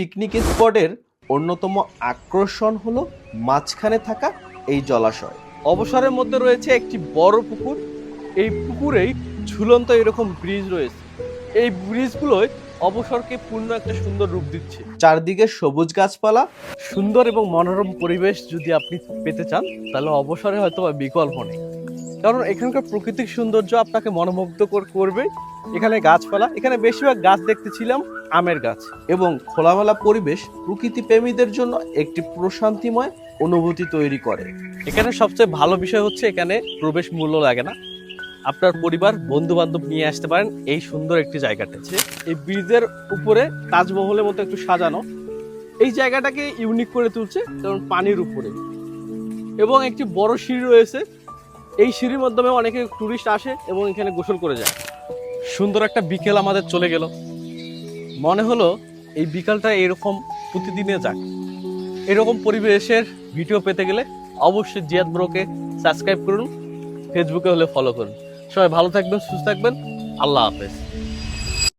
Picnic স্পটের অন্যতম আকর্ষণ হলো মাঝখানে থাকা এই জলাশয়। অবসরের মধ্যে রয়েছে একটি বড় পুকুর। এই পুকুরেই ঝুলন্ত এরকম ব্রিজ রয়েছে। এই ব্রিজগুলোয় অবসরকে পূর্ণ একটা সুন্দর রূপ দিচ্ছে। চারদিকে সবুজ গাছপালা, সুন্দর এবং মনোরম পরিবেশ যদি আপনি পেতে চান তাহলে অবসরে হয়তো বিকল্প নেই, কারণ এখানকার প্রাকৃতিক সৌন্দর্য আপনাকে মনোমুগ্ধকর করবে। এখানে গাছপালা, এখানে বেশিরভাগ গাছ দেখতেছিলাম আমের গাছ, এবং খোলামেলা পরিবেশ প্রকৃতি প্রেমীদের জন্য একটি প্রশান্তিময় অনুভূতি তৈরি করে। এখানে সবচেয়ে ভালো বিষয় হচ্ছে এখানে প্রবেশ মূল্য লাগে না। আপনার পরিবার বন্ধু বান্ধব নিয়ে আসতে পারেন এই সুন্দর একটি জায়গাটা। এই ব্রিজের উপরে তাজমহলের মতো একটু সাজানো, এই জায়গাটাকে ইউনিক করে তুলছে, কারণ পানির উপরে এবং একটি বড় সিঁড়ি রয়েছে। এই সিঁড়ির মাধ্যমে অনেকে টুরিস্ট আসে এবং এখানে গোসল করে যায়। সুন্দর একটা বিকেল আমাদের চলে গেল। মনে হলো এই বিকালটা এরকম প্রতিদিনে যাক। এরকম পরিবেশের ভিডিও পেতে গেলে অবশ্যই জিয়াদ ব্রোকে সাবস্ক্রাইব করুন, ফেসবুকে হলে ফলো করুন। সবাই ভালো থাকবেন, সুস্থ থাকবেন। আল্লাহ হাফেজ।